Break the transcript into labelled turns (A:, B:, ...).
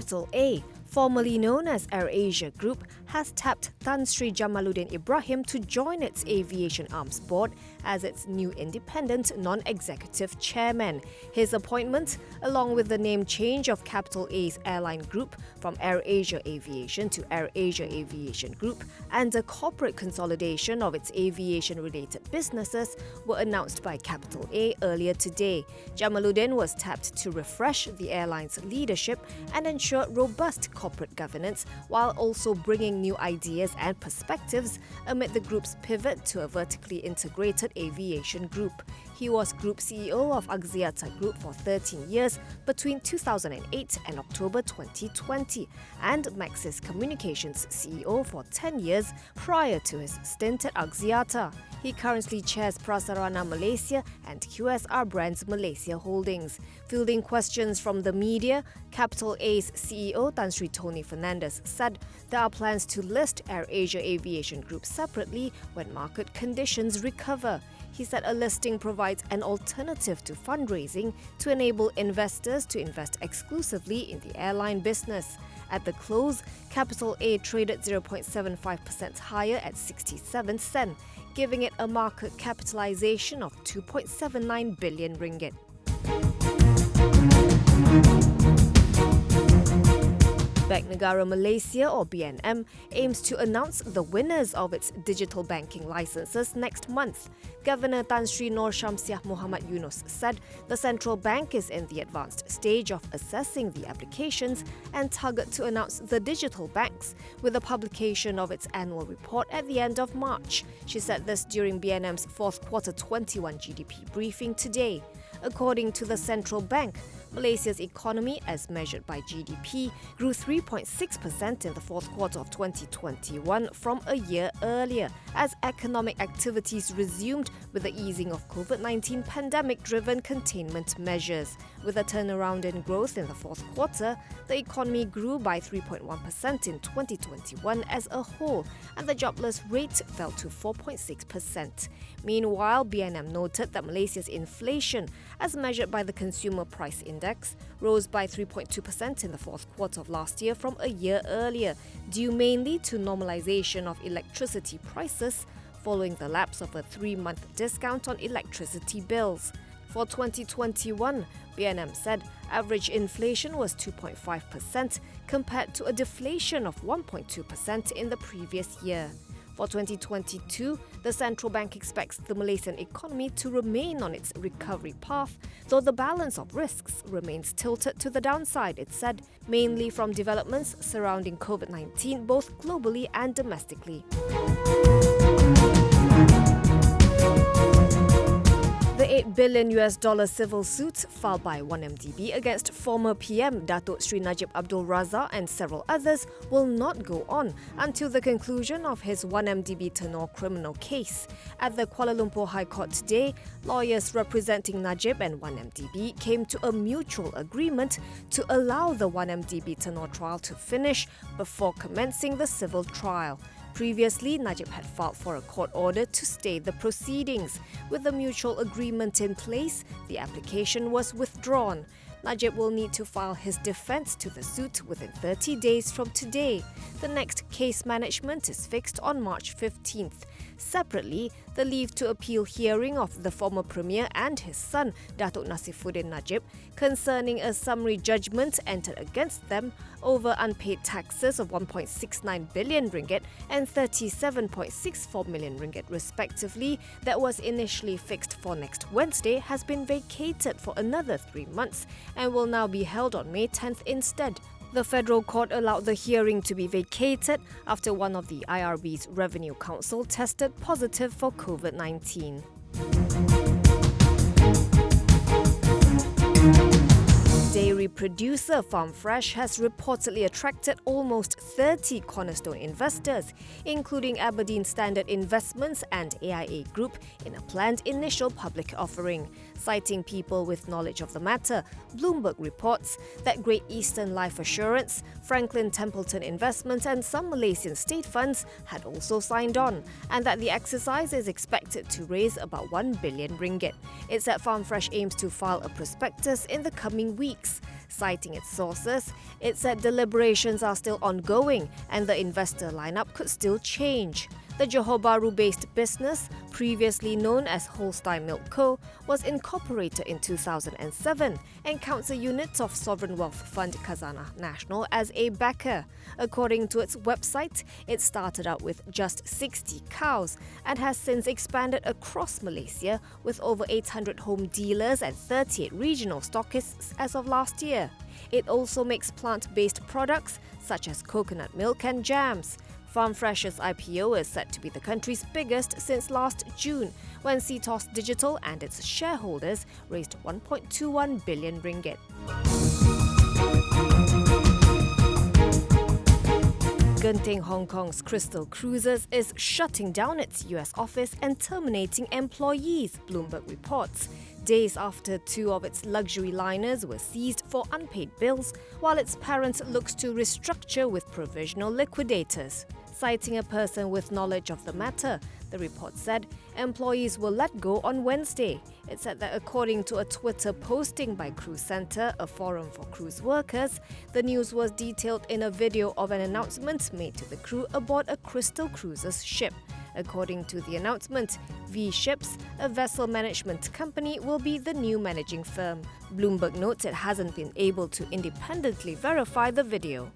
A: Capital A, formerly known as AirAsia Group, has tapped Tan Sri Jamaludin Ibrahim to join its aviation arms board as its new independent non-executive chairman. His appointment, along with the name change of Capital A's airline group from AirAsia Aviation to AirAsia Aviation Group, and a corporate consolidation of its aviation-related businesses, were announced by Capital A earlier today. Jamaludin was tapped to refresh the airline's leadership and ensure robust corporate governance, while also bringing new ideas and perspectives amid the group's pivot to a vertically integrated aviation group. He was Group CEO of Axiata Group for 13 years between 2008 and October 2020, and Maxis Communications CEO for 10 years prior to his stint at Axiata. He currently chairs Prasarana Malaysia and QSR Brands Malaysia Holdings. Fielding questions from the media, Capital A's CEO Tan Sri Tony Fernandes said there are plans to list AirAsia Aviation Group separately when market conditions recover. He said a listing provides an alternative to fundraising to enable investors to invest exclusively in the airline business. At the close, Capital A traded 0.75% higher at 67 cents, giving it a market capitalization of 2.79 billion ringgit. Bank Negara Malaysia, or BNM, aims to announce the winners of its digital banking licenses next month. Governor Tan Sri Nur Shamsiah Muhammad Yunus said the central bank is in the advanced stage of assessing the applications and target to announce the digital banks with the publication of its annual report at the end of March. She said this during BNM's fourth quarter 21 GDP briefing today. According to the central bank, Malaysia's economy, as measured by GDP, grew 3.6% in the fourth quarter of 2021 from a year earlier, as economic activities resumed with the easing of COVID-19 pandemic-driven containment measures. With a turnaround in growth in the fourth quarter, the economy grew by 3.1% in 2021 as a whole, and the jobless rate fell to 4.6%. Meanwhile, BNM noted that Malaysia's inflation, as measured by the Consumer Price Index, rose by 3.2% in the fourth quarter of last year from a year earlier, due mainly to normalization of electricity prices following the lapse of a 3-month discount on electricity bills. For 2021, BNM said average inflation was 2.5% compared to a deflation of 1.2% in the previous year. For 2022, the central bank expects the Malaysian economy to remain on its recovery path, though the balance of risks remains tilted to the downside, it said, mainly from developments surrounding COVID-19 both globally and domestically. The $8 billion civil suit filed by 1MDB against former PM Datuk Sri Najib Razak and several others will not go on until the conclusion of his 1MDB Tenor criminal case. At the Kuala Lumpur High Court today, lawyers representing Najib and 1MDB came to a mutual agreement to allow the 1MDB Tenor trial to finish before commencing the civil trial. Previously, Najib had filed for a court order to stay the proceedings. With the mutual agreement in place, the application was withdrawn. Najib will need to file his defence to the suit within 30 days from today. The next case management is fixed on March 15th. Separately, the leave to appeal hearing of the former Premier and his son, Datuk Nasifuddin Najib, concerning a summary judgment entered against them over unpaid taxes of 1.69 billion ringgit and 37.64 million ringgit respectively, that was initially fixed for next Wednesday, has been vacated for another 3 months and will now be held on May 10th instead. The Federal Court allowed the hearing to be vacated after one of the IRB's Revenue Council tested positive for COVID-19. Dairy producer Farm Fresh has reportedly attracted almost 30 cornerstone investors, including Aberdeen Standard Investments and AIA Group, in a planned initial public offering. Citing people with knowledge of the matter, Bloomberg reports that Great Eastern Life Assurance, Franklin Templeton Investments and some Malaysian state funds had also signed on, and that the exercise is expected to raise about 1 billion ringgit. It said Farm Fresh aims to file a prospectus in the coming weeks. Citing its sources, it said deliberations are still ongoing and the investor lineup could still change. The Johor Bahru-based business, previously known as Holstein Milk Co., was incorporated in 2007 and counts a unit of sovereign wealth fund Khazanah Nasional as a backer. According to its website, it started out with just 60 cows and has since expanded across Malaysia with over 800 home dealers and 38 regional stockists as of last year. It also makes plant-based products such as coconut milk and jams. Farm Fresh's IPO is set to be the country's biggest since last June, when Cetos Digital and its shareholders raised 1.21 billion ringgit. Genting Hong Kong's Crystal Cruises is shutting down its US office and terminating employees, Bloomberg reports, days after two of its luxury liners were seized for unpaid bills, while its parent looks to restructure with provisional liquidators. Citing a person with knowledge of the matter, the report said employees were let go on Wednesday. It said that according to a Twitter posting by Cruise Centre, a forum for cruise workers, the news was detailed in a video of an announcement made to the crew aboard a Crystal Cruises ship. According to the announcement, V Ships, a vessel management company, will be the new managing firm. Bloomberg notes it hasn't been able to independently verify the video.